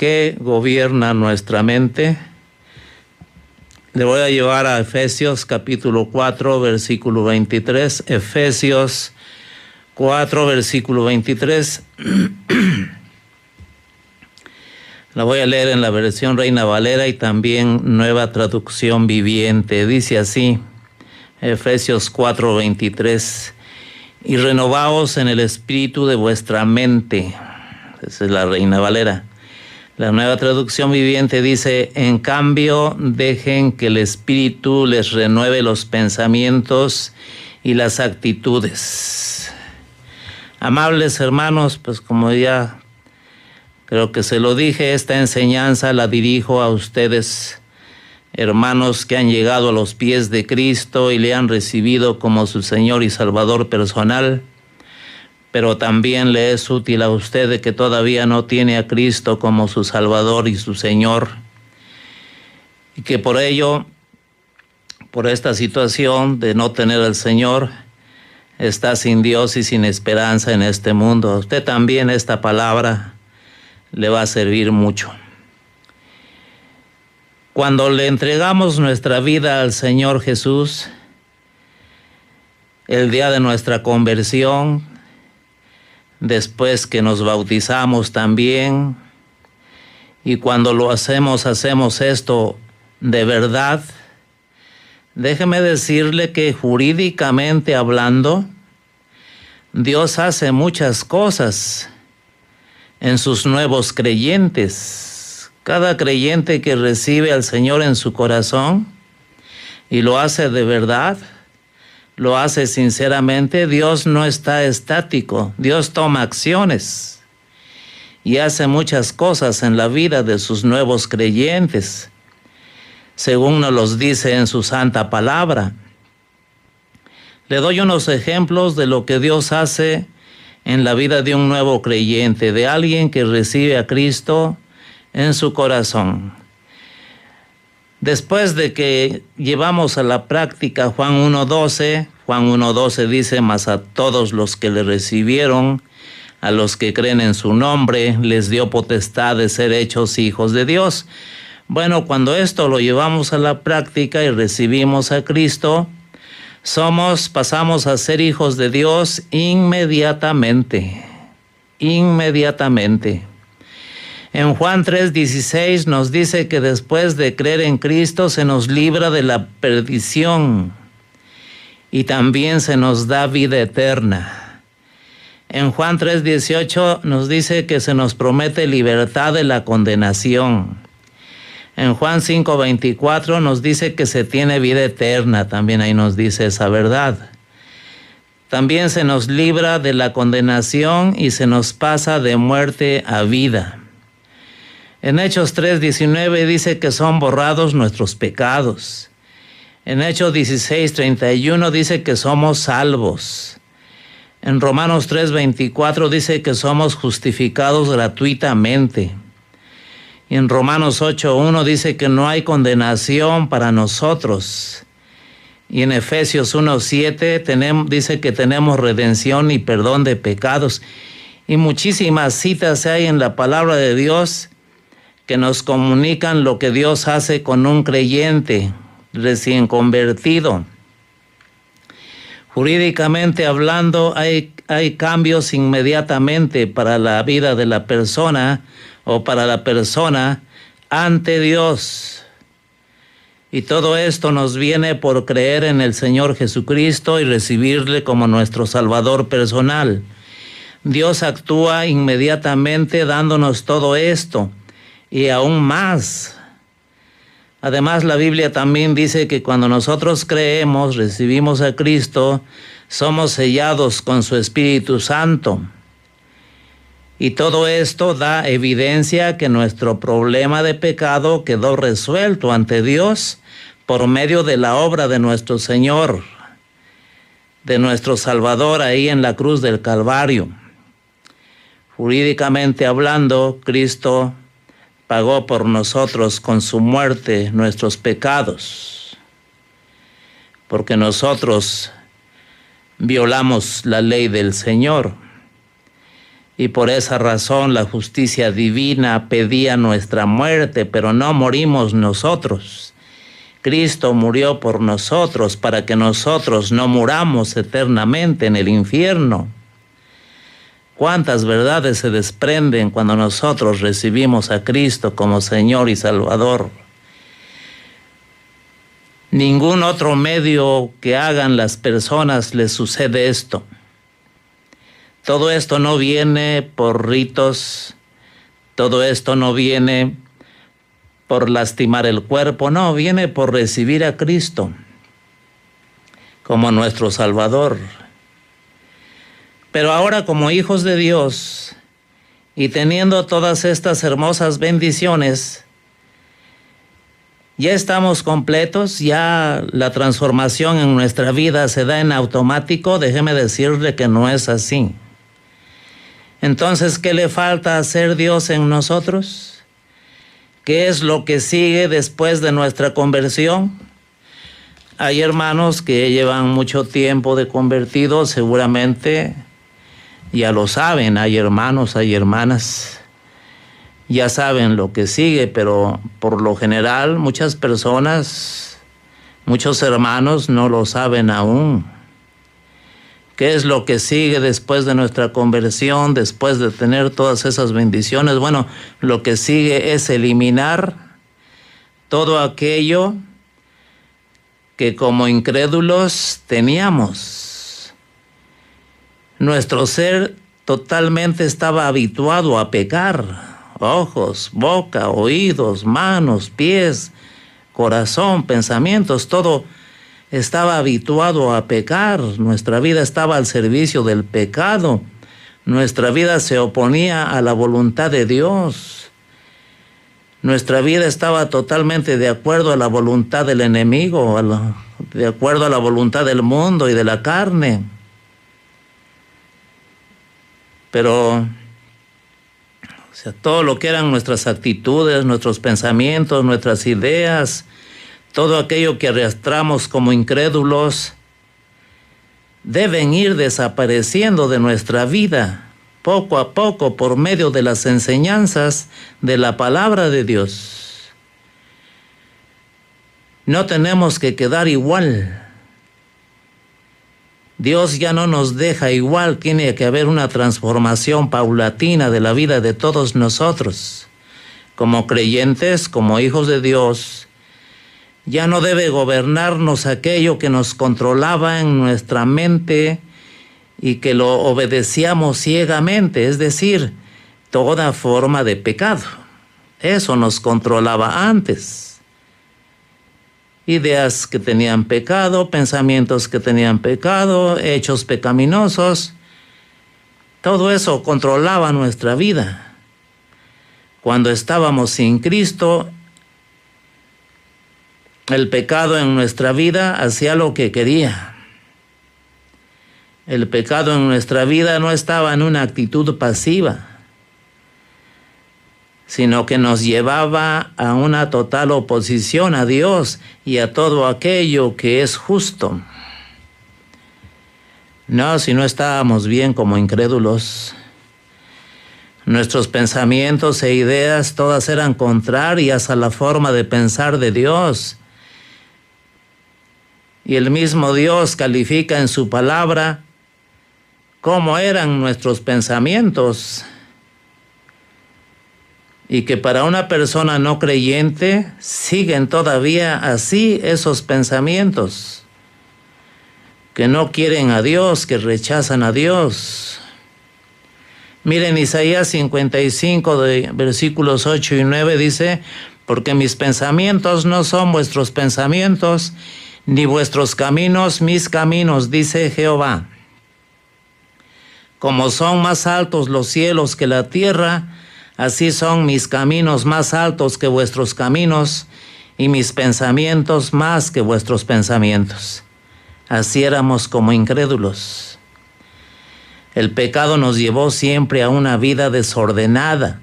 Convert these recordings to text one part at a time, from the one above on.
que gobierna nuestra mente. Le voy a llevar a Efesios capítulo 4, versículo 23. Efesios 4, versículo 23. La voy a leer en la versión Reina Valera y también Nueva Traducción Viviente. Dice así, Efesios 4, 23. Y renovaos en el espíritu de vuestra mente. Esa es la Reina Valera. La Nueva Traducción Viviente dice, en cambio, dejen que el Espíritu les renueve los pensamientos y las actitudes. Amables hermanos, pues como ya creo que se lo dije, esta enseñanza la dirijo a ustedes, hermanos que han llegado a los pies de Cristo y le han recibido como su Señor y Salvador personal. Pero también le es útil a usted que todavía no tiene a Cristo como su Salvador y su Señor. Y que por ello, por esta situación de no tener al Señor, está sin Dios y sin esperanza en este mundo. A usted también esta palabra le va a servir mucho. Cuando le entregamos nuestra vida al Señor Jesús, el día de nuestra conversión, después que nos bautizamos también, y cuando lo hacemos esto de verdad, déjeme decirle que jurídicamente hablando, Dios hace muchas cosas en sus nuevos creyentes. Cada creyente que recibe al Señor en su corazón y lo hace de verdad, lo hace sinceramente, Dios no está estático, Dios toma acciones y hace muchas cosas en la vida de sus nuevos creyentes, según nos los dice en su santa palabra. Le doy unos ejemplos de lo que Dios hace en la vida de un nuevo creyente, de alguien que recibe a Cristo en su corazón. Después de que llevamos a la práctica Juan 1.12 dice, mas a todos los que le recibieron, a los que creen en su nombre, les dio potestad de ser hechos hijos de Dios. Bueno, cuando esto lo llevamos a la práctica y recibimos a Cristo, pasamos a ser hijos de Dios inmediatamente. En Juan 3:16 nos dice que después de creer en Cristo se nos libra de la perdición y también se nos da vida eterna. En Juan 3:18 nos dice que se nos promete libertad de la condenación. En Juan 5:24 nos dice que se tiene vida eterna, también ahí nos dice esa verdad. También se nos libra de la condenación y se nos pasa de muerte a vida. En Hechos 3:19 dice que son borrados nuestros pecados. En Hechos 16:31 dice que somos salvos. En Romanos 3:24 dice que somos justificados gratuitamente. Y en Romanos 8:1 dice que no hay condenación para nosotros. Y en Efesios 1:7 dice que tenemos redención y perdón de pecados. Y muchísimas citas hay en la palabra de Dios que nos comunican lo que Dios hace con un creyente recién convertido. Jurídicamente hablando, hay cambios inmediatamente para la vida de la persona o para la persona ante Dios. Y todo esto nos viene por creer en el Señor Jesucristo y recibirle como nuestro Salvador personal. Dios actúa inmediatamente dándonos todo esto y aún más. Además, la Biblia también dice que cuando nosotros creemos, recibimos a Cristo, somos sellados con su Espíritu Santo. Y todo esto da evidencia que nuestro problema de pecado quedó resuelto ante Dios por medio de la obra de nuestro Señor, de nuestro Salvador ahí en la cruz del Calvario. Jurídicamente hablando, Cristo pagó por nosotros con su muerte nuestros pecados, porque nosotros violamos la ley del Señor. Y por esa razón la justicia divina pedía nuestra muerte, pero no morimos nosotros. Cristo murió por nosotros para que nosotros no muramos eternamente en el infierno. ¿Cuántas verdades se desprenden cuando nosotros recibimos a Cristo como Señor y Salvador? Ningún otro medio que hagan las personas les sucede esto. Todo esto no viene por ritos, todo esto no viene por lastimar el cuerpo, no, viene por recibir a Cristo como nuestro Salvador. Pero ahora, como hijos de Dios y teniendo todas estas hermosas bendiciones, ya estamos completos, ya la transformación en nuestra vida se da en automático. Déjeme decirle que no es así. Entonces, ¿qué le falta hacer Dios en nosotros? ¿Qué es lo que sigue después de nuestra conversión? Hay hermanos que llevan mucho tiempo de convertidos, seguramente ya lo saben. Hay hermanos, hay hermanas, ya saben lo que sigue, pero por lo general muchas personas, muchos hermanos no lo saben aún. ¿Qué es lo que sigue después de nuestra conversión, después de tener todas esas bendiciones? Bueno, lo que sigue es eliminar todo aquello que como incrédulos teníamos. Nuestro ser totalmente estaba habituado a pecar. Ojos, boca, oídos, manos, pies, corazón, pensamientos, todo estaba habituado a pecar. Nuestra vida estaba al servicio del pecado. Nuestra vida se oponía a la voluntad de Dios. Nuestra vida estaba totalmente de acuerdo a la voluntad del enemigo, de acuerdo a la voluntad del mundo y de la carne. Pero todo lo que eran nuestras actitudes, nuestros pensamientos, nuestras ideas, todo aquello que arrastramos como incrédulos, deben ir desapareciendo de nuestra vida, poco a poco, por medio de las enseñanzas de la palabra de Dios. No tenemos que quedar igual. Dios ya no nos deja igual, tiene que haber una transformación paulatina de la vida de todos nosotros. Como creyentes, como hijos de Dios, ya no debe gobernarnos aquello que nos controlaba en nuestra mente y que lo obedecíamos ciegamente, es decir, toda forma de pecado. Eso nos controlaba antes. Ideas que tenían pecado, pensamientos que tenían pecado, hechos pecaminosos, todo eso controlaba nuestra vida. Cuando estábamos sin Cristo, el pecado en nuestra vida hacía lo que quería. El pecado en nuestra vida no estaba en una actitud pasiva, sino que nos llevaba a una total oposición a Dios y a todo aquello que es justo. No, si no estábamos bien como incrédulos, nuestros pensamientos e ideas todas eran contrarias a la forma de pensar de Dios. Y el mismo Dios califica en su palabra cómo eran nuestros pensamientos. Y que para una persona no creyente siguen todavía así esos pensamientos, que no quieren a Dios, que rechazan a Dios. Miren, Isaías 55, versículos 8 y 9 dice: porque mis pensamientos no son vuestros pensamientos, ni vuestros caminos mis caminos, dice Jehová. Como son más altos los cielos que la tierra, así son mis caminos más altos que vuestros caminos, y mis pensamientos más que vuestros pensamientos. Así éramos como incrédulos. El pecado nos llevó siempre a una vida desordenada.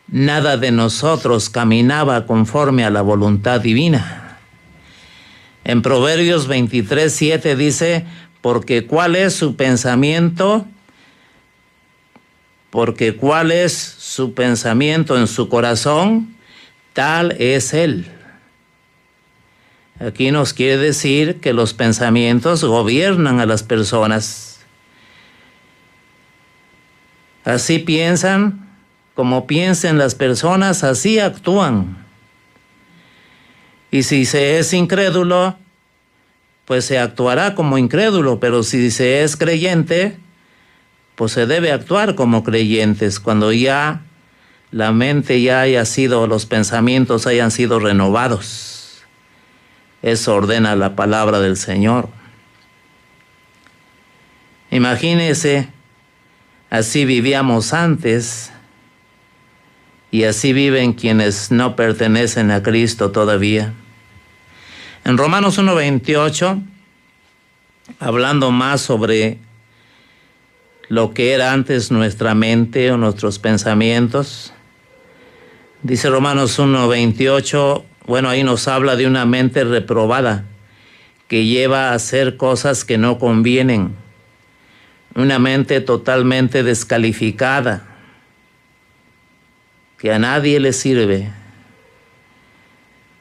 Nada de nosotros caminaba conforme a la voluntad divina. En Proverbios 23:7 dice: porque ¿cuál es su pensamiento porque cuál es su pensamiento en su corazón, tal es él. Aquí nos quiere decir que los pensamientos gobiernan a las personas. Así piensan, como piensen las personas, así actúan. Y si se es incrédulo, pues se actuará como incrédulo, pero si se es creyente, pues se debe actuar como creyentes cuando ya la mente ya haya sido, los pensamientos hayan sido renovados. Eso ordena la palabra del Señor. Imagínese, así vivíamos antes y así viven quienes no pertenecen a Cristo todavía. En Romanos 1:28, hablando más sobre lo que era antes nuestra mente o nuestros pensamientos, dice Romanos 1:28, bueno, ahí nos habla de una mente reprobada que lleva a hacer cosas que no convienen, una mente totalmente descalificada, que a nadie le sirve,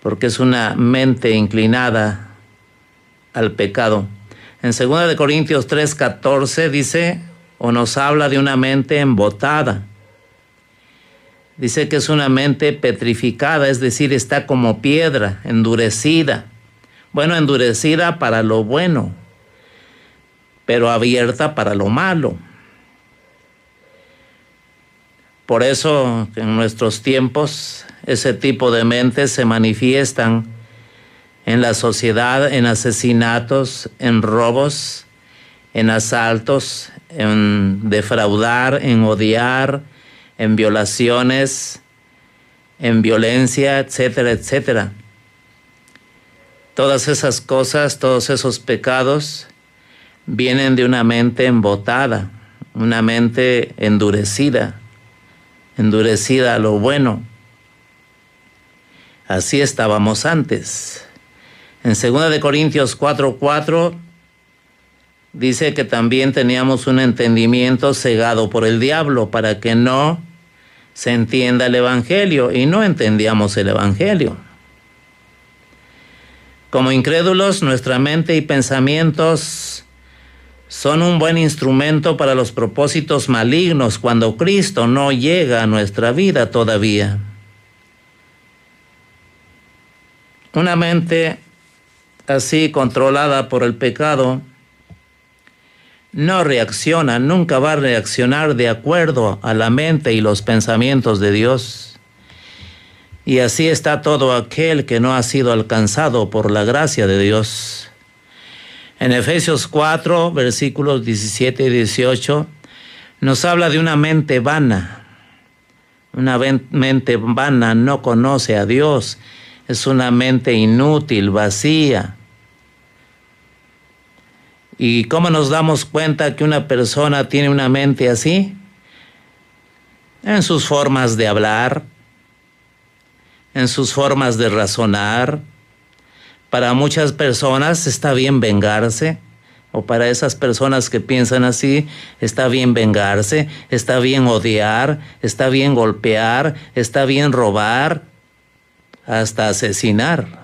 porque es una mente inclinada al pecado. En 2 Corintios 3:14 dice, o nos habla de una mente embotada. Dice que es una mente petrificada, es decir, está como piedra, endurecida. Bueno, endurecida para lo bueno, pero abierta para lo malo. Por eso en nuestros tiempos ese tipo de mentes se manifiestan en la sociedad, en asesinatos, en robos, en asaltos, en defraudar, en odiar, en violaciones, en violencia, etcétera, etcétera. Todas esas cosas, todos esos pecados vienen de una mente embotada, una mente endurecida a lo bueno. Así estábamos antes. En 2 Corintios 4:4 dice que también teníamos un entendimiento cegado por el diablo para que no se entienda el Evangelio, y no entendíamos el Evangelio. Como incrédulos, nuestra mente y pensamientos son un buen instrumento para los propósitos malignos cuando Cristo no llega a nuestra vida todavía. Una mente así controlada por el pecado no reacciona, nunca va a reaccionar de acuerdo a la mente y los pensamientos de Dios. Y así está todo aquel que no ha sido alcanzado por la gracia de Dios. En Efesios 4, versículos 17 y 18, nos habla de una mente vana. Una mente vana no conoce a Dios, es una mente inútil, vacía. ¿Y cómo nos damos cuenta que una persona tiene una mente así? En sus formas de hablar, en sus formas de razonar. Para muchas personas está bien vengarse, o para esas personas que piensan así, está bien vengarse, está bien odiar, está bien golpear, está bien robar, hasta asesinar.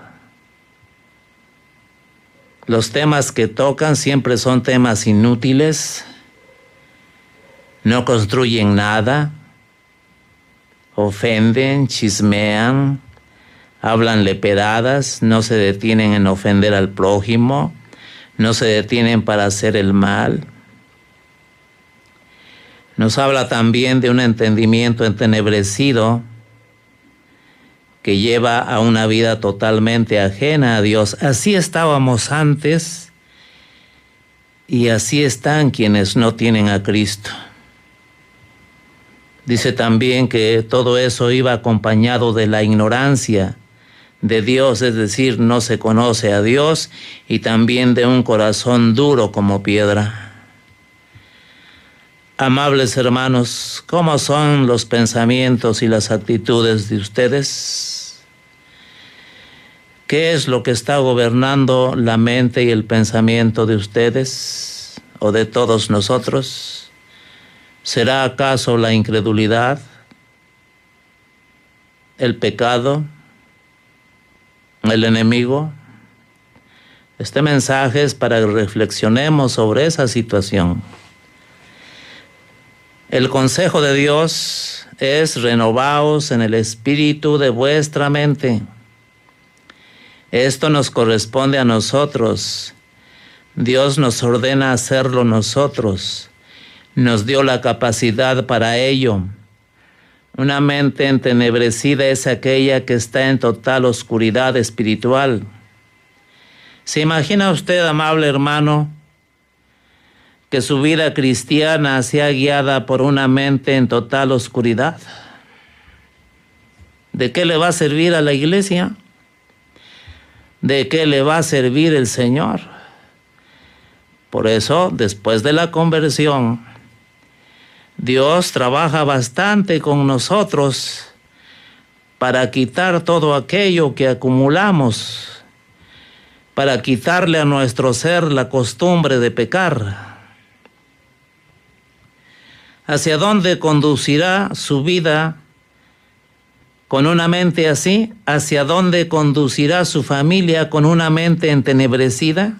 Los temas que tocan siempre son temas inútiles, no construyen nada, ofenden, chismean, hablan leperadas, no se detienen en ofender al prójimo, no se detienen para hacer el mal. Nos habla también de un entendimiento entenebrecido que lleva a una vida totalmente ajena a Dios. Así estábamos antes y así están quienes no tienen a Cristo. Dice también que todo eso iba acompañado de la ignorancia de Dios, es decir, no se conoce a Dios, y también de un corazón duro como piedra. Amables hermanos, ¿cómo son los pensamientos y las actitudes de ustedes? ¿Qué es lo que está gobernando la mente y el pensamiento de ustedes o de todos nosotros? ¿Será acaso la incredulidad, el pecado, el enemigo? Este mensaje es para que reflexionemos sobre esa situación. El consejo de Dios es: renovaos en el espíritu de vuestra mente. Esto nos corresponde a nosotros. Dios nos ordena hacerlo nosotros. Nos dio la capacidad para ello. Una mente entenebrecida es aquella que está en total oscuridad espiritual. ¿Se imagina usted, amable hermano, que su vida cristiana sea guiada por una mente en total oscuridad? ¿De qué le va a servir a la iglesia? ¿De qué le va a servir el Señor? Por eso, después de la conversión, Dios trabaja bastante con nosotros para quitar todo aquello que acumulamos, para quitarle a nuestro ser la costumbre de pecar. ¿Hacia dónde conducirá su vida con una mente así? ¿Hacia dónde conducirá su familia con una mente entenebrecida?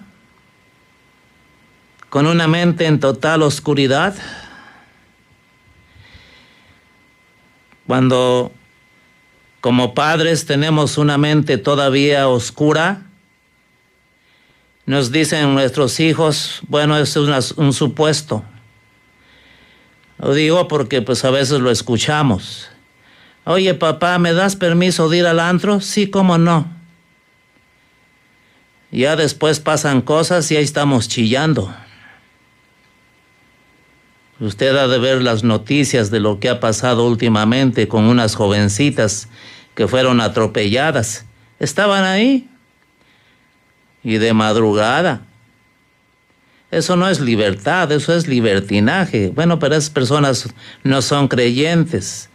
¿Con una mente en total oscuridad? Cuando como padres tenemos una mente todavía oscura, nos dicen nuestros hijos, bueno, eso es un supuesto. Lo digo porque pues a veces lo escuchamos. Oye, papá, ¿me das permiso de ir al antro? Sí, cómo no. Ya después pasan cosas y ahí estamos chillando. Usted ha de ver las noticias de lo que ha pasado últimamente con unas jovencitas que fueron atropelladas. Estaban ahí y de madrugada. Eso no es libertad, eso es libertinaje. Bueno, pero esas personas no son creyentes.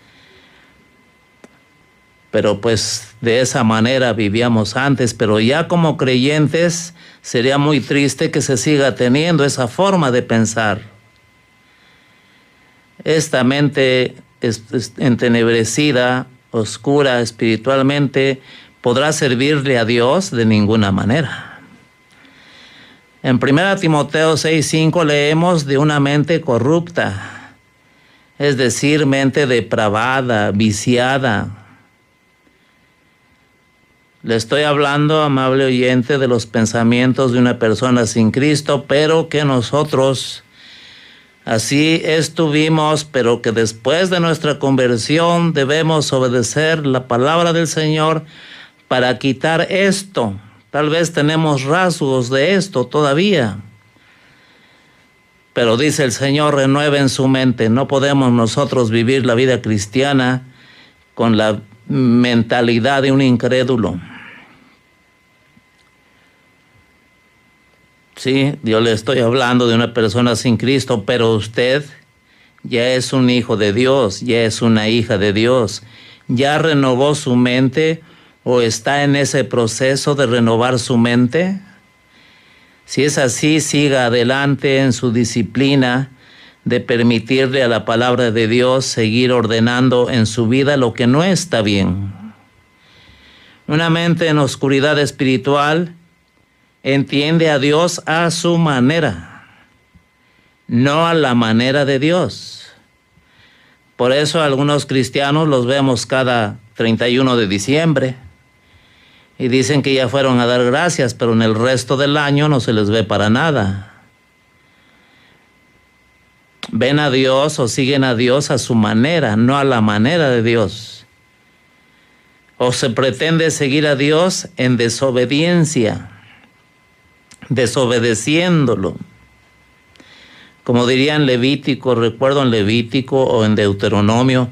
Pero pues de esa manera vivíamos antes, pero ya como creyentes sería muy triste que se siga teniendo esa forma de pensar. Esta mente entenebrecida, oscura espiritualmente, ¿podrá servirle a Dios? De ninguna manera. En 1 Timoteo 6:5 leemos de una mente corrupta, es decir, mente depravada, viciada. Le estoy hablando, amable oyente, de los pensamientos de una persona sin Cristo, pero que nosotros así estuvimos, pero que después de nuestra conversión debemos obedecer la palabra del Señor para quitar esto. Tal vez tenemos rasgos de esto todavía. Pero dice el Señor, renueven su mente. No podemos nosotros vivir la vida cristiana con la mentalidad de un incrédulo. Sí, yo le estoy hablando de una persona sin Cristo, pero usted ya es un hijo de Dios, ya es una hija de Dios. ¿Ya renovó su mente o está en ese proceso de renovar su mente? Si es así, siga adelante en su disciplina de permitirle a la palabra de Dios seguir ordenando en su vida lo que no está bien. Una mente en oscuridad espiritual entiende a Dios a su manera, no a la manera de Dios. Por eso algunos cristianos los vemos cada 31 de diciembre y dicen que ya fueron a dar gracias, pero en el resto del año no se les ve para nada. Ven a Dios o siguen a Dios a su manera, no a la manera de Dios. O se pretende seguir a Dios en desobediencia, desobedeciéndolo. Como diría en Levítico, recuerdo en Levítico o en Deuteronomio,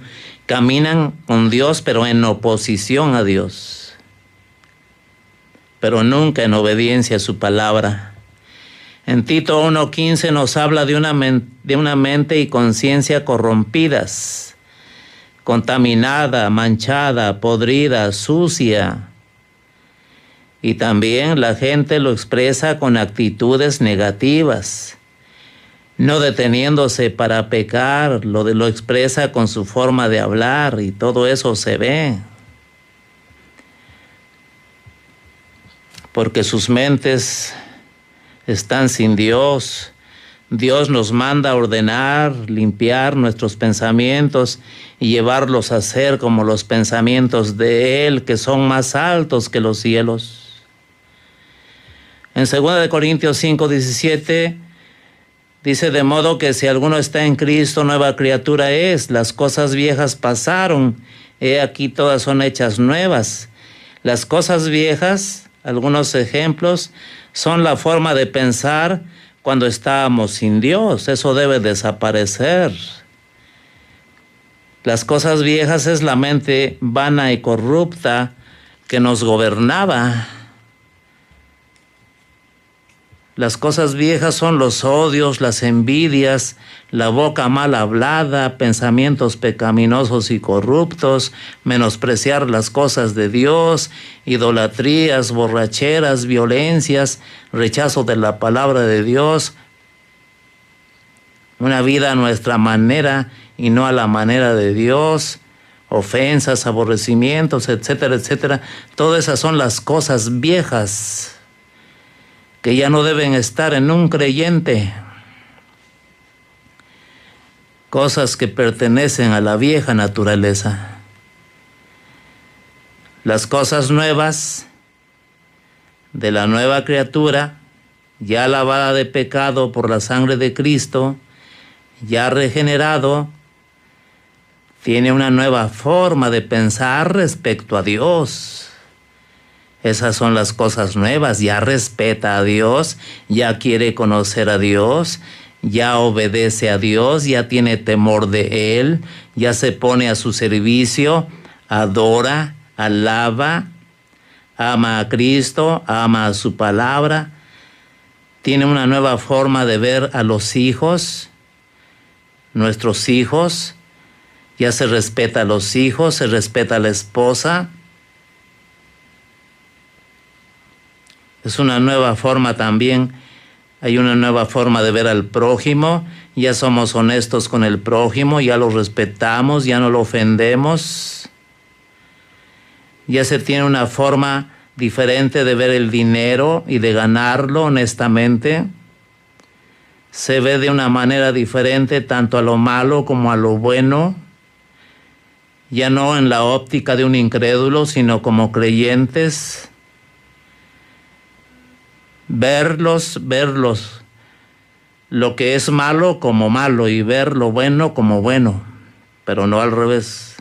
caminan con Dios pero en oposición a Dios, pero nunca en obediencia a su palabra. En Tito 1:15 nos habla de una mente y conciencia corrompidas, contaminada, manchada, podrida, sucia. Y también la gente lo expresa con actitudes negativas. no deteniéndose para pecar, lo expresa con su forma de hablar y todo eso se ve. Porque sus mentes están sin Dios. Dios nos manda a ordenar, limpiar nuestros pensamientos y llevarlos a ser como los pensamientos de Él, que son más altos que los cielos. En 2 Corintios 5:17 dice: de modo que si alguno está en Cristo, nueva criatura es. Las cosas viejas pasaron, he aquí todas son hechas nuevas. Las cosas viejas, algunos ejemplos, son la forma de pensar cuando estábamos sin Dios. Eso debe desaparecer. Las cosas viejas es la mente vana y corrupta que nos gobernaba. Las cosas viejas son los odios, las envidias, la boca mal hablada, pensamientos pecaminosos y corruptos, menospreciar las cosas de Dios, idolatrías, borracheras, violencias, rechazo de la palabra de Dios, una vida a nuestra manera y no a la manera de Dios, ofensas, aborrecimientos, etcétera, etcétera. Todas esas son las cosas viejas que ya no deben estar en un creyente. Cosas que pertenecen a la vieja naturaleza. Las cosas nuevas de la nueva criatura, ya lavada de pecado por la sangre de Cristo, ya regenerado, tiene una nueva forma de pensar respecto a Dios. Esas son las cosas nuevas. Ya respeta a Dios, ya quiere conocer a Dios, ya obedece a Dios, ya tiene temor de Él, ya se pone a su servicio, adora, alaba, ama a Cristo, ama a su palabra. Tiene una nueva forma de ver a los hijos, nuestros hijos. Ya se respeta a los hijos, se respeta a la esposa. Es una nueva forma también, hay una nueva forma de ver al prójimo. Ya somos honestos con el prójimo, ya lo respetamos, ya no lo ofendemos. Ya se tiene una forma diferente de ver el dinero y de ganarlo honestamente. Se ve de una manera diferente tanto a lo malo como a lo bueno. Ya no en la óptica de un incrédulo, sino como creyentes. Verlos, lo que es malo como malo y ver lo bueno como bueno, pero no al revés.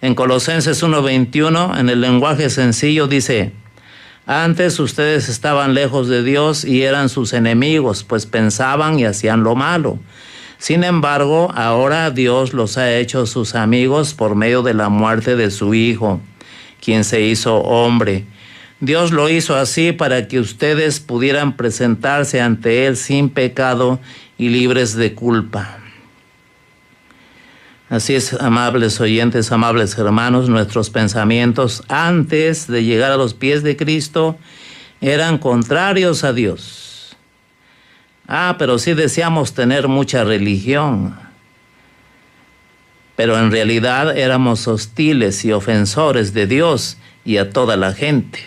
En Colosenses 1:21, en el lenguaje sencillo, dice: antes ustedes estaban lejos de Dios y eran sus enemigos, pues pensaban y hacían lo malo. Sin embargo, ahora Dios los ha hecho sus amigos por medio de la muerte de su Hijo, quien se hizo hombre. Dios lo hizo así para que ustedes pudieran presentarse ante Él sin pecado y libres de culpa. Así es, amables oyentes, amables hermanos, nuestros pensamientos antes de llegar a los pies de Cristo eran contrarios a Dios. Pero sí deseamos tener mucha religión. Pero en realidad éramos hostiles y ofensores de Dios y a toda la gente.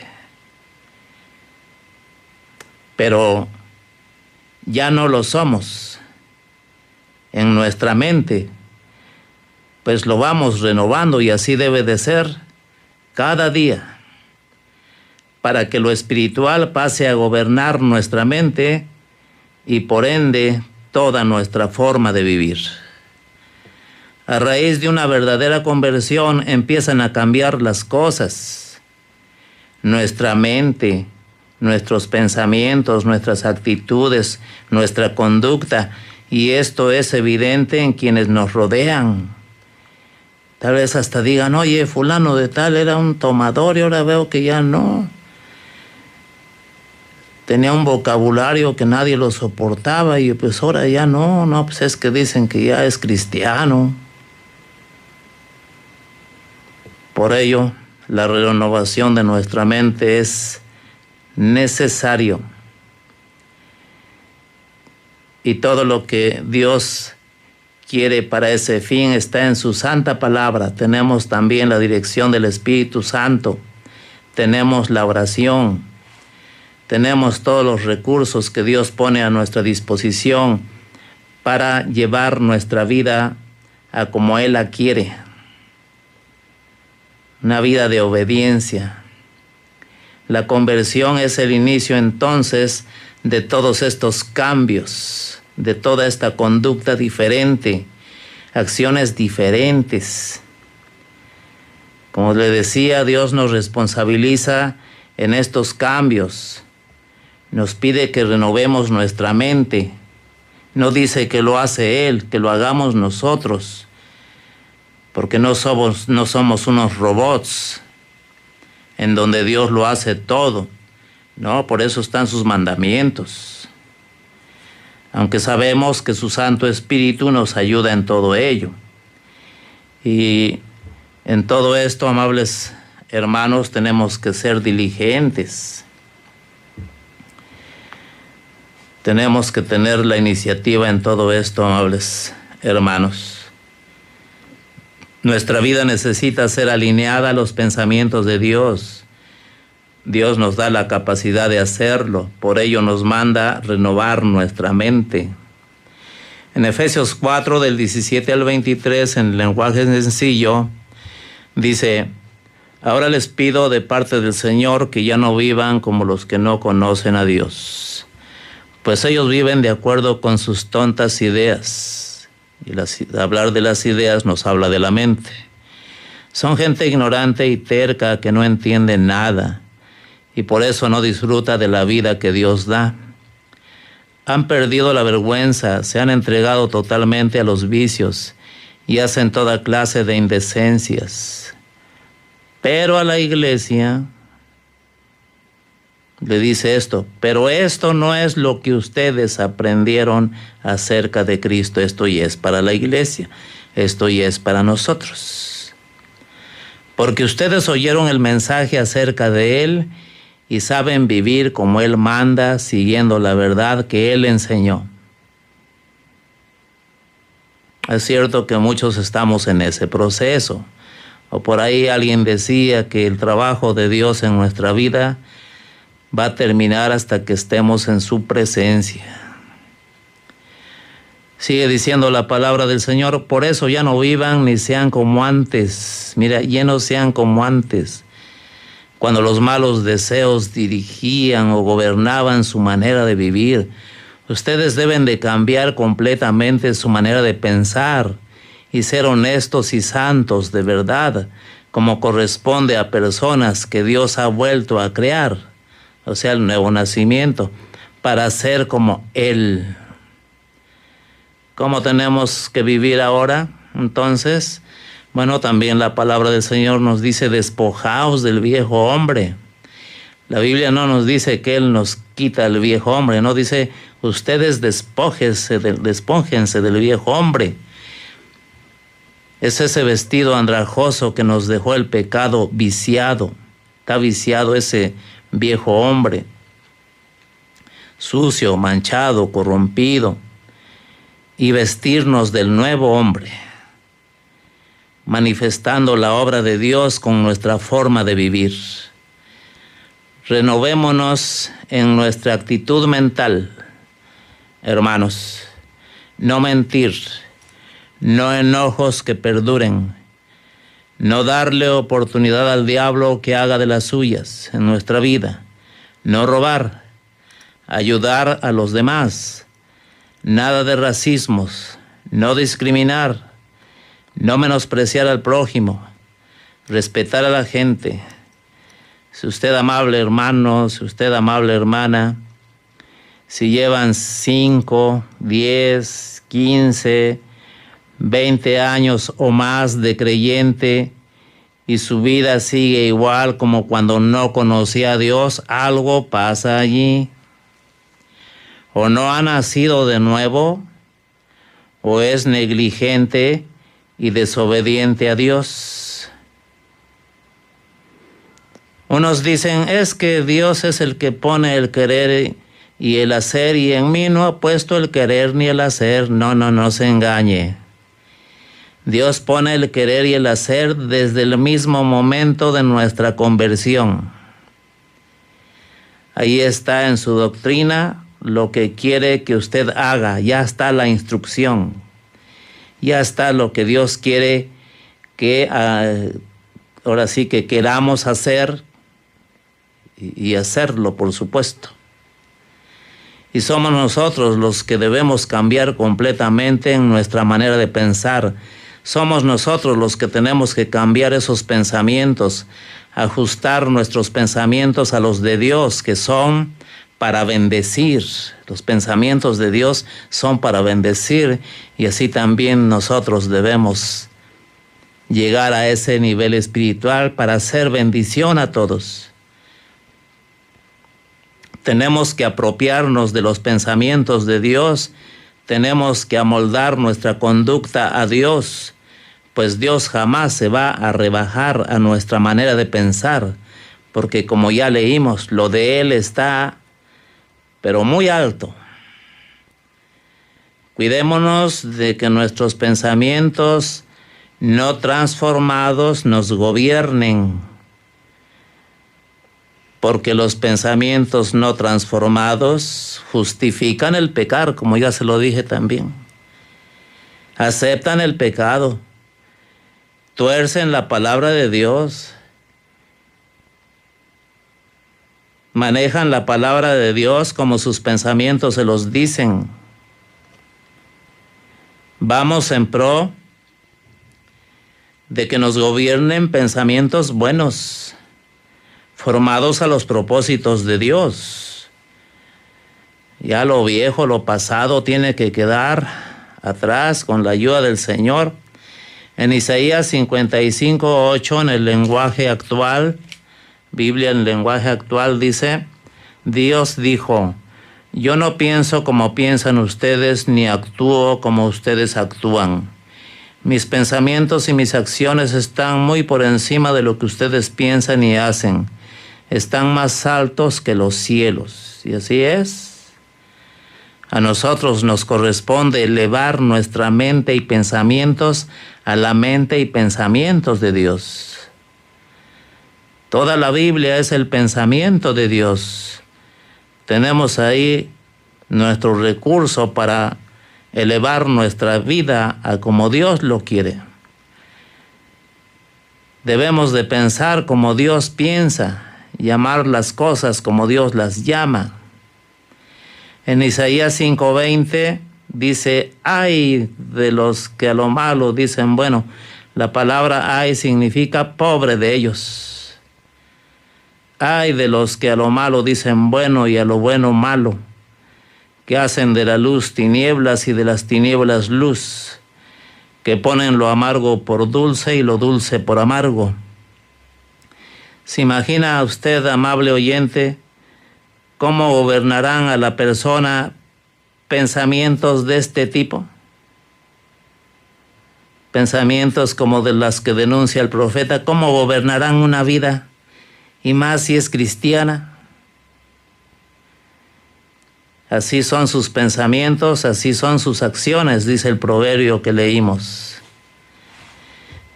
Pero ya no lo somos. En nuestra mente, pues lo vamos renovando y así debe de ser cada día, para que lo espiritual pase a gobernar nuestra mente y por ende toda nuestra forma de vivir. A raíz de una verdadera conversión empiezan a cambiar las cosas. Nuestra mente, nuestros pensamientos, nuestras actitudes, nuestra conducta, y esto es evidente en quienes nos rodean. Tal vez hasta digan: oye, fulano de tal era un tomador y ahora veo que ya no. Tenía un vocabulario que nadie lo soportaba y pues ahora ya no, pues es que dicen que ya es cristiano. Por ello, la renovación de nuestra mente es necesario. Y todo lo que Dios quiere para ese fin está en su santa palabra. Tenemos también la dirección del Espíritu Santo. Tenemos la oración. Tenemos todos los recursos que Dios pone a nuestra disposición para llevar nuestra vida a como Él la quiere. Una vida de obediencia. La conversión es el inicio entonces de todos estos cambios, de toda esta conducta diferente, acciones diferentes. Como le decía, Dios nos responsabiliza en estos cambios. Nos pide que renovemos nuestra mente. No dice que lo hace Él, que lo hagamos nosotros, porque no somos unos robots en donde Dios lo hace todo. No, por eso están sus mandamientos. Aunque sabemos que su Santo Espíritu nos ayuda en todo ello. Y en todo esto, amables hermanos, tenemos que ser diligentes. Tenemos que tener la iniciativa en todo esto, amables hermanos. Nuestra vida necesita ser alineada a los pensamientos de Dios. Dios nos da la capacidad de hacerlo, por ello nos manda renovar nuestra mente. En Efesios 4, del 17 al 23, en lenguaje sencillo, dice: ahora les pido de parte del Señor que ya no vivan como los que no conocen a Dios, pues ellos viven de acuerdo con sus tontas ideas. Y hablar de las ideas nos habla de la mente. Son gente ignorante y terca que no entiende nada y por eso no disfruta de la vida que Dios da. Han perdido la vergüenza, se han entregado totalmente a los vicios y hacen toda clase de indecencias. Pero a la iglesia le dice esto: pero esto no es lo que ustedes aprendieron acerca de Cristo. Esto ya es para la iglesia, esto ya es para nosotros. Porque ustedes oyeron el mensaje acerca de Él y saben vivir como Él manda, siguiendo la verdad que Él enseñó. Es cierto que muchos estamos en ese proceso. O por ahí alguien decía que el trabajo de Dios en nuestra vida va a terminar hasta que estemos en su presencia. Sigue diciendo la palabra del Señor: por eso ya no vivan ni sean como antes. Mira, ya no sean como antes, cuando los malos deseos dirigían o gobernaban su manera de vivir. Ustedes deben de cambiar completamente su manera de pensar y ser honestos y santos de verdad, como corresponde a personas que Dios ha vuelto a crear, o sea, el nuevo nacimiento, para ser como Él. ¿Cómo tenemos que vivir ahora? Entonces, bueno, también la palabra del Señor nos dice: despojaos del viejo hombre. La Biblia no nos dice que Él nos quita el viejo hombre, no dice: ustedes despójense del viejo hombre. Es ese vestido andrajoso que nos dejó el pecado viciado. Está viciado ese viejo hombre, sucio, manchado, corrompido, y vestirnos del nuevo hombre, manifestando la obra de Dios con nuestra forma de vivir. Renovémonos en nuestra actitud mental, hermanos. No mentir, no enojos que perduren, no darle oportunidad al diablo que haga de las suyas en nuestra vida, no robar, ayudar a los demás, nada de racismos, no discriminar, no menospreciar al prójimo, respetar a la gente. Si usted, amable hermano, si usted, amable hermana, si llevan 5, 10, 15, 20 años o más de creyente y su vida sigue igual como cuando no conocía a Dios, algo pasa allí. O no ha nacido de nuevo, o es negligente y desobediente a Dios. Unos dicen: es que Dios es el que pone el querer y el hacer, y en mí no ha puesto el querer ni el hacer. No se engañe. Dios pone el querer y el hacer desde el mismo momento de nuestra conversión. Ahí está en su doctrina lo que quiere que usted haga. Ya está la instrucción. Ya está lo que Dios quiere que ahora sí que queramos hacer y hacerlo, por supuesto. Y somos nosotros los que debemos cambiar completamente en nuestra manera de pensar. Somos nosotros los que tenemos que cambiar esos pensamientos, ajustar nuestros pensamientos a los de Dios, que son para bendecir. Los pensamientos de Dios son para bendecir, y así también nosotros debemos llegar a ese nivel espiritual para hacer bendición a todos. Tenemos que apropiarnos de los pensamientos de Dios, tenemos que amoldar nuestra conducta a Dios, pues Dios jamás se va a rebajar a nuestra manera de pensar, porque como ya leímos, lo de Él está, pero muy alto. Cuidémonos de que nuestros pensamientos no transformados nos gobiernen, porque los pensamientos no transformados justifican el pecar, como ya se lo dije también. Aceptan el pecado, tuercen la palabra de Dios, manejan la palabra de Dios como sus pensamientos se los dicen. Vamos en pro de que nos gobiernen pensamientos buenos, formados a los propósitos de Dios. Ya lo viejo, lo pasado tiene que quedar atrás con la ayuda del Señor. En Isaías 55:8, en el lenguaje actual, Biblia en lenguaje actual, dice: Dios dijo, yo no pienso como piensan ustedes, ni actúo como ustedes actúan. Mis pensamientos y mis acciones están muy por encima de lo que ustedes piensan y hacen. Están más altos que los cielos. Y así es. A nosotros nos corresponde elevar nuestra mente y pensamientos a la mente y pensamientos de Dios. Toda la Biblia es el pensamiento de Dios. Tenemos ahí nuestro recurso para elevar nuestra vida a como Dios lo quiere. Debemos de pensar como Dios piensa, llamar las cosas como Dios las llama. En Isaías 5:20 dice: ay de los que a lo malo dicen bueno. La palabra ay significa pobre de ellos. Ay de los que a lo malo dicen bueno y a lo bueno malo, que hacen de la luz tinieblas y de las tinieblas luz, que ponen lo amargo por dulce y lo dulce por amargo. ¿Se imagina usted, amable oyente, cómo gobernarán a la persona pensamientos de este tipo? Pensamientos como de las que denuncia el profeta. ¿Cómo gobernarán una vida? Y más si es cristiana. Así son sus pensamientos, así son sus acciones, dice el proverbio que leímos.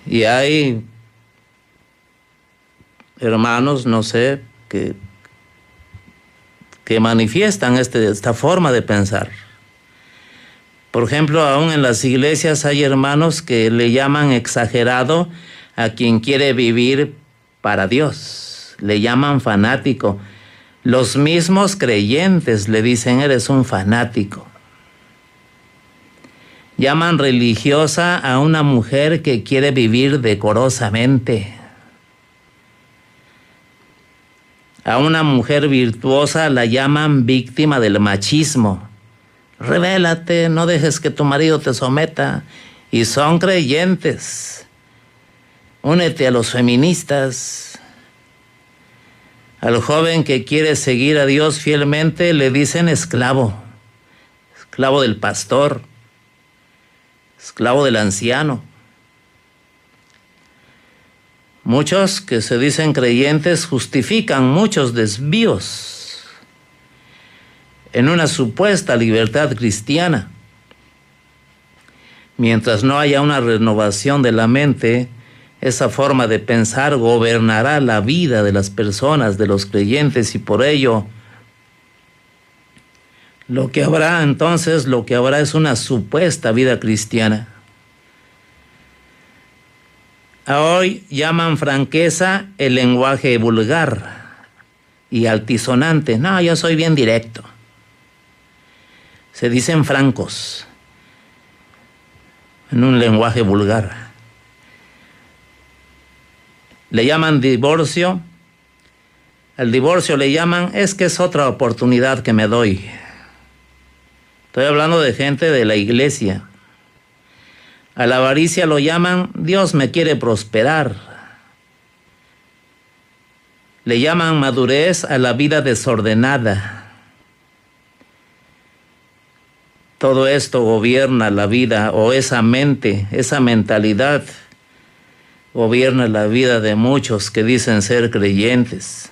Y hay hermanos, no sé, que manifiestan esta forma de pensar. Por ejemplo, aún en las iglesias hay hermanos que le llaman exagerado a quien quiere vivir para Dios. Le llaman fanático. Los mismos creyentes le dicen: eres un fanático. Llaman religiosa a una mujer que quiere vivir decorosamente. A una mujer virtuosa la llaman víctima del machismo. Revélate, no dejes que tu marido te someta. Y son creyentes. Únete a los feministas. Al joven que quiere seguir a Dios fielmente le dicen esclavo. Esclavo del pastor. Esclavo del anciano. Muchos que se dicen creyentes justifican muchos desvíos. en una supuesta libertad cristiana. Mientras no haya una renovación de la mente, esa forma de pensar gobernará la vida de las personas, de los creyentes, y por ello lo que habrá es una supuesta vida cristiana. Hoy llaman franqueza el lenguaje vulgar y altisonante. No, yo soy bien directo. Se dicen francos en un lenguaje vulgar. Le llaman divorcio. Al divorcio le llaman, es que es otra oportunidad que me doy. Estoy hablando de gente de la iglesia. A la avaricia lo llaman, Dios me quiere prosperar. Le llaman madurez a la vida desordenada. Todo esto gobierna la vida, o esa mente, esa mentalidad gobierna la vida de muchos que dicen ser creyentes.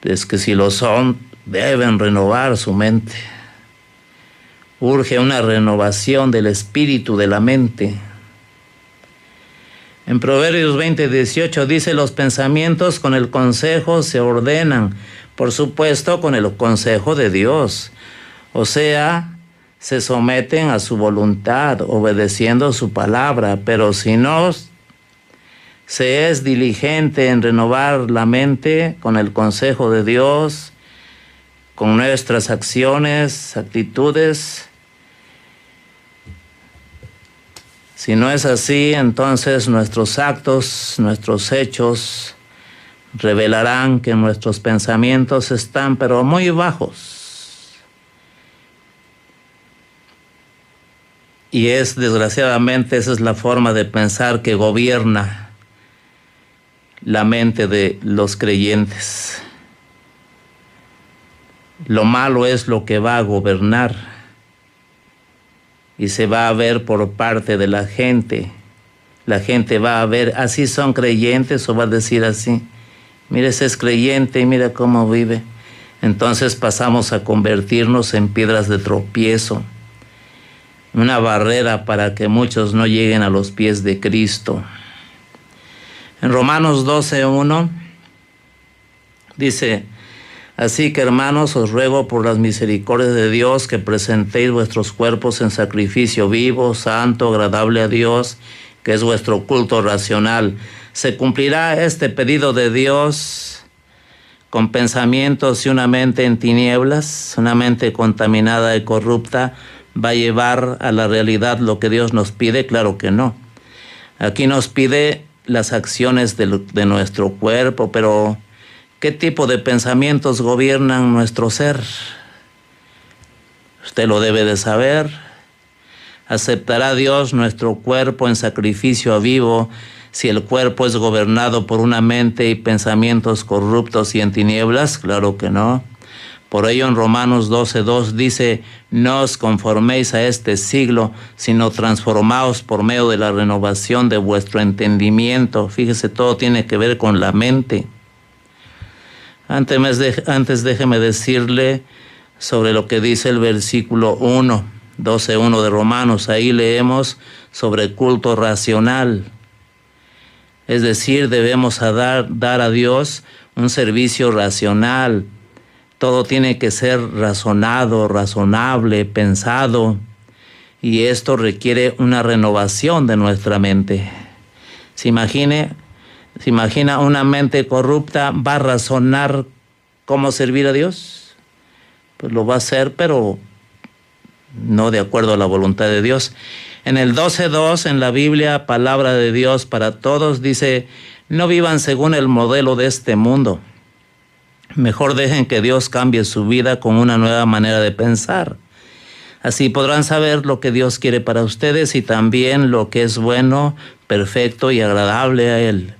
Es que si lo son, deben renovar su mente. Urge una renovación del espíritu de la mente. En Proverbios 20:18 dice, los pensamientos con el consejo se ordenan, por supuesto con el consejo de Dios. O sea, se someten a su voluntad, obedeciendo su palabra, pero si no se es diligente en renovar la mente con el consejo de Dios, con nuestras acciones, actitudes, si no es así, entonces nuestros actos, nuestros hechos revelarán que nuestros pensamientos están pero muy bajos. Y desgraciadamente, esa es la forma de pensar que gobierna la mente de los creyentes. Lo malo es lo que va a gobernar y se va a ver por parte de la gente. La gente va a ver, así son creyentes, o va a decir así, mire, ese es creyente y mira cómo vive. Entonces pasamos a convertirnos en piedras de tropiezo, una barrera para que muchos no lleguen a los pies de Cristo. En Romanos 12:1 dice, así que hermanos, os ruego por las misericordias de Dios que presentéis vuestros cuerpos en sacrificio vivo, santo, agradable a Dios, que es vuestro culto racional. Se cumplirá este pedido de Dios con pensamientos y una mente en tinieblas, una mente contaminada y corrupta. ¿Va a llevar a la realidad lo que Dios nos pide? Claro que no. Aquí nos pide las acciones de nuestro cuerpo, pero ¿qué tipo de pensamientos gobiernan nuestro ser? Usted lo debe de saber. ¿Aceptará Dios nuestro cuerpo en sacrificio vivo si el cuerpo es gobernado por una mente y pensamientos corruptos y en tinieblas? Claro que no. Por ello en Romanos 12:2 dice, no os conforméis a este siglo, sino transformaos por medio de la renovación de vuestro entendimiento. Fíjese, todo tiene que ver con la mente. Antes déjeme decirle sobre lo que dice el versículo 12:1 de Romanos. Ahí leemos sobre culto racional. Es decir, debemos dar a Dios un servicio racional. Todo tiene que ser razonado, razonable, pensado, y esto requiere una renovación de nuestra mente. Se imagina una mente corrupta, ¿va a razonar cómo servir a Dios? Pues lo va a hacer, pero no de acuerdo a la voluntad de Dios. En el 12:2, en la Biblia, palabra de Dios para todos, dice, no vivan según el modelo de este mundo. Mejor dejen que Dios cambie su vida con una nueva manera de pensar. Así podrán saber lo que Dios quiere para ustedes y también lo que es bueno, perfecto y agradable a Él.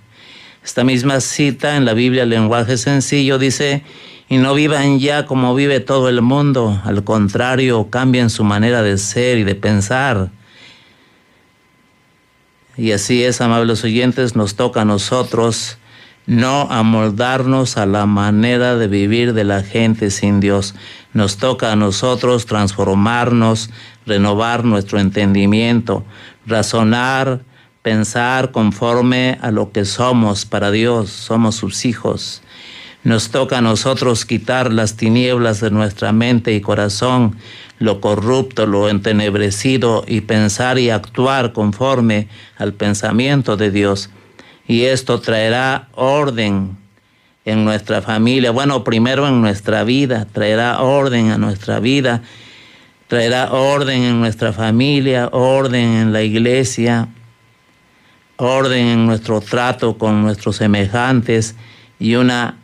Esta misma cita en la Biblia, lenguaje sencillo, dice, y no vivan ya como vive todo el mundo. Al contrario, cambien su manera de ser y de pensar. Y así es, amables oyentes, nos toca a nosotros no amoldarnos a la manera de vivir de la gente sin Dios. Nos toca a nosotros transformarnos, renovar nuestro entendimiento, razonar, pensar conforme a lo que somos para Dios, somos sus hijos. Nos toca a nosotros quitar las tinieblas de nuestra mente y corazón, lo corrupto, lo entenebrecido, y pensar y actuar conforme al pensamiento de Dios. Y esto traerá orden en nuestra familia, bueno, primero en nuestra vida, traerá orden a nuestra vida, traerá orden en nuestra familia, orden en la iglesia, orden en nuestro trato con nuestros semejantes y una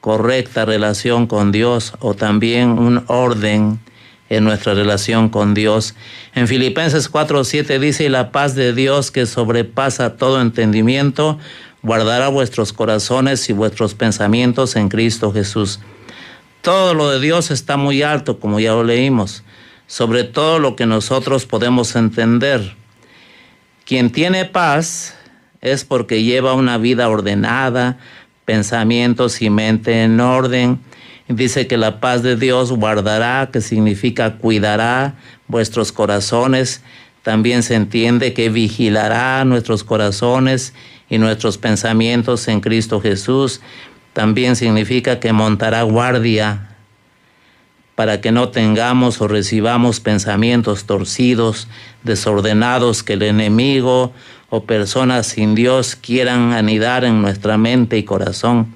correcta relación con Dios, o también un orden en nuestra relación con Dios. En Filipenses 4:7 dice: y la paz de Dios, que sobrepasa todo entendimiento, guardará vuestros corazones y vuestros pensamientos en Cristo Jesús. Todo lo de Dios está muy alto, como ya lo leímos, sobre todo lo que nosotros podemos entender. Quien tiene paz es porque lleva una vida ordenada, pensamientos y mente en orden. Dice que la paz de Dios guardará, que significa cuidará vuestros corazones. También se entiende que vigilará nuestros corazones y nuestros pensamientos en Cristo Jesús. También significa que montará guardia para que no tengamos o recibamos pensamientos torcidos, desordenados, que el enemigo o personas sin Dios quieran anidar en nuestra mente y corazón.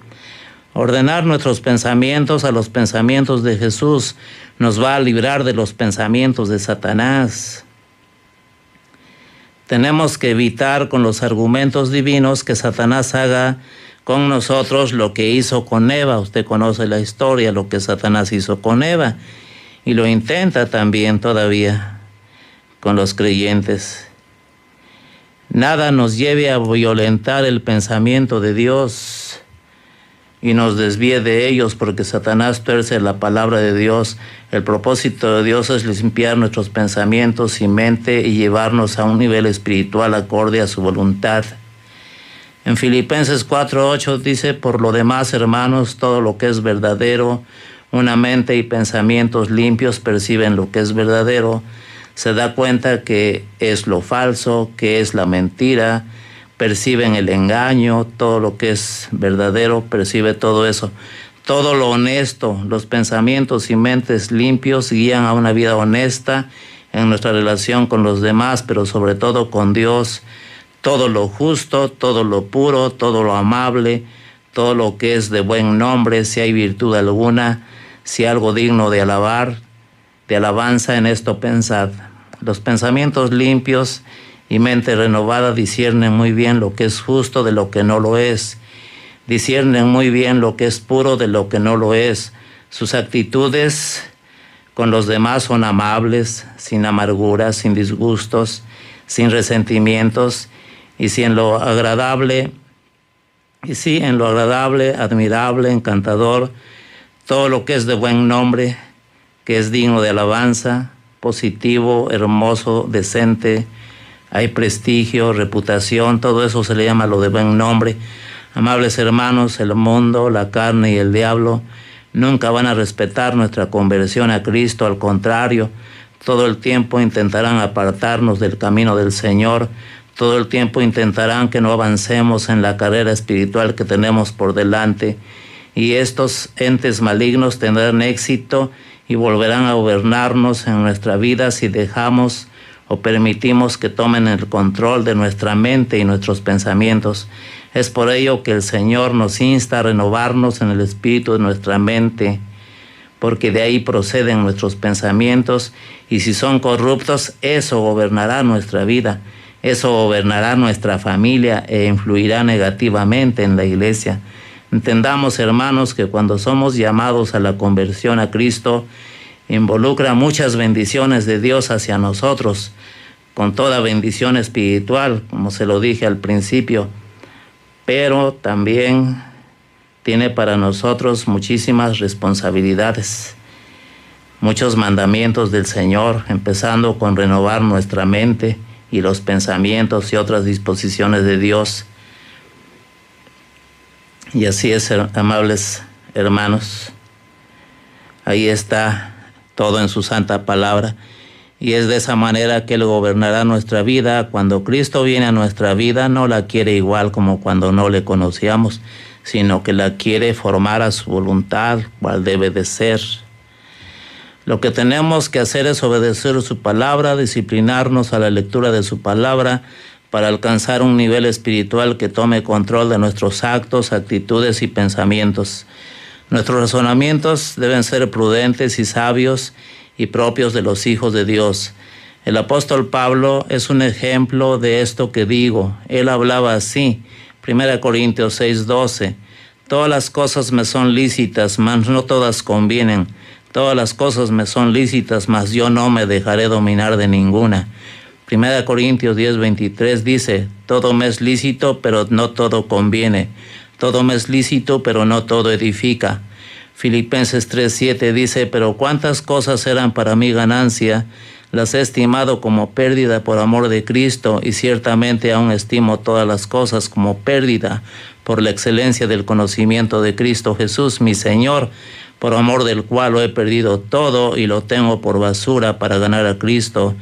Ordenar nuestros pensamientos a los pensamientos de Jesús nos va a librar de los pensamientos de Satanás. Tenemos que evitar con los argumentos divinos que Satanás haga con nosotros lo que hizo con Eva. Usted conoce la historia, lo que Satanás hizo con Eva, y lo intenta también todavía con los creyentes. Nada nos lleve a violentar el pensamiento de Dios y nos desvíe de ellos, porque Satanás tuerce la palabra de Dios. El propósito de Dios es limpiar nuestros pensamientos y mente y llevarnos a un nivel espiritual acorde a su voluntad. En Filipenses 4:8 dice: por lo demás, hermanos, todo lo que es verdadero, una mente y pensamientos limpios perciben lo que es verdadero, se da cuenta que es lo falso, que es la mentira, perciben el engaño, todo lo que es verdadero, percibe todo eso. Todo lo honesto, los pensamientos y mentes limpios guían a una vida honesta en nuestra relación con los demás, pero sobre todo con Dios. Todo lo justo, todo lo puro, todo lo amable, todo lo que es de buen nombre, si hay virtud alguna, si algo digno de alabar, de alabanza, en esto pensad. Los pensamientos limpios y mente renovada disciernen muy bien lo que es justo de lo que no lo es. Disciernen muy bien lo que es puro de lo que no lo es. Sus actitudes con los demás son amables, sin amarguras, sin disgustos, sin resentimientos, y en lo agradable, admirable, encantador, todo lo que es de buen nombre, que es digno de alabanza, positivo, hermoso, decente, hay prestigio, reputación, todo eso se le llama lo de buen nombre. Amables hermanos, el mundo, la carne y el diablo nunca van a respetar nuestra conversión a Cristo, al contrario, todo el tiempo intentarán apartarnos del camino del Señor, todo el tiempo intentarán que no avancemos en la carrera espiritual que tenemos por delante, y estos entes malignos tendrán éxito y volverán a gobernarnos en nuestra vida si dejamos o permitimos que tomen el control de nuestra mente y nuestros pensamientos. Es por ello que el Señor nos insta a renovarnos en el espíritu de nuestra mente, porque de ahí proceden nuestros pensamientos, y si son corruptos, eso gobernará nuestra vida, eso gobernará nuestra familia e influirá negativamente en la iglesia. Entendamos, hermanos, que cuando somos llamados a la conversión a Cristo, involucra muchas bendiciones de Dios hacia nosotros, con toda bendición espiritual, como se lo dije al principio, pero también tiene para nosotros muchísimas responsabilidades, muchos mandamientos del Señor, empezando con renovar nuestra mente y los pensamientos y otras disposiciones de Dios. Y así es, amables hermanos. Ahí está todo en su santa palabra. Y es de esa manera que Él gobernará nuestra vida. Cuando Cristo viene a nuestra vida, no la quiere igual como cuando no le conocíamos, sino que la quiere formar a su voluntad, cual debe de ser. Lo que tenemos que hacer es obedecer su palabra, disciplinarnos a la lectura de su palabra para alcanzar un nivel espiritual que tome control de nuestros actos, actitudes y pensamientos. Nuestros razonamientos deben ser prudentes y sabios y propios de los hijos de Dios. El apóstol Pablo es un ejemplo de esto que digo. Él hablaba así, 1 Corintios 6:12. Todas las cosas me son lícitas, mas no todas convienen. Todas las cosas me son lícitas, mas yo no me dejaré dominar de ninguna. 1 Corintios 10:23 dice, todo me es lícito, pero no todo conviene. Todo me es lícito, pero no todo edifica. Filipenses 3:7 dice, pero cuántas cosas eran para mí ganancia, las he estimado como pérdida por amor de Cristo, y ciertamente aún estimo todas las cosas como pérdida por la excelencia del conocimiento de Cristo Jesús, mi Señor, por amor del cual lo he perdido todo y lo tengo por basura para ganar a Cristo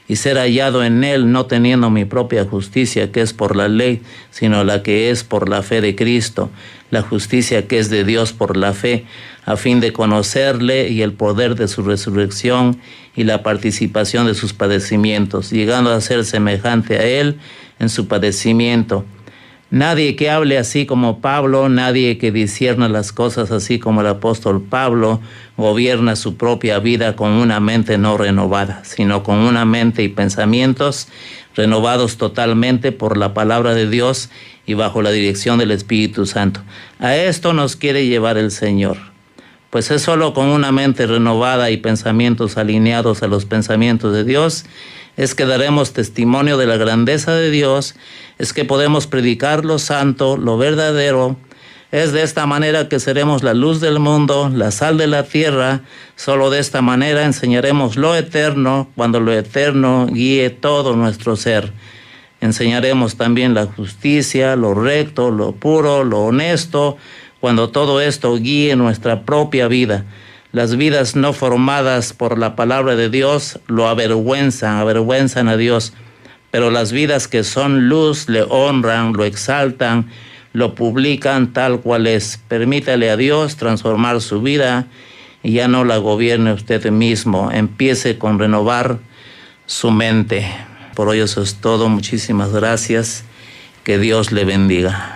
y ser hallado en Él, no teniendo mi propia justicia que es por la ley, sino la que es por la fe de Cristo, la justicia que es de Dios por la fe, a fin de conocerle y el poder de su resurrección y la participación de sus padecimientos, llegando a ser semejante a Él en su padecimiento. Nadie que hable así como Pablo, nadie que discierna las cosas así como el apóstol Pablo, gobierna su propia vida con una mente no renovada, sino con una mente y pensamientos renovados totalmente por la palabra de Dios y bajo la dirección del Espíritu Santo. A esto nos quiere llevar el Señor, pues es solo con una mente renovada y pensamientos alineados a los pensamientos de Dios es que daremos testimonio de la grandeza de Dios, es que podemos predicar lo santo, lo verdadero. Es de esta manera que seremos la luz del mundo, la sal de la tierra. Solo de esta manera enseñaremos lo eterno, cuando lo eterno guíe todo nuestro ser. Enseñaremos también la justicia, lo recto, lo puro, lo honesto, cuando todo esto guíe nuestra propia vida. Las vidas no formadas por la palabra de Dios lo avergüenzan a Dios, pero las vidas que son luz le honran, lo exaltan, lo publican tal cual es. Permítale a Dios transformar su vida y ya no la gobierne usted mismo. Empiece con renovar su mente. Por hoy eso es todo. Muchísimas gracias. Que Dios le bendiga.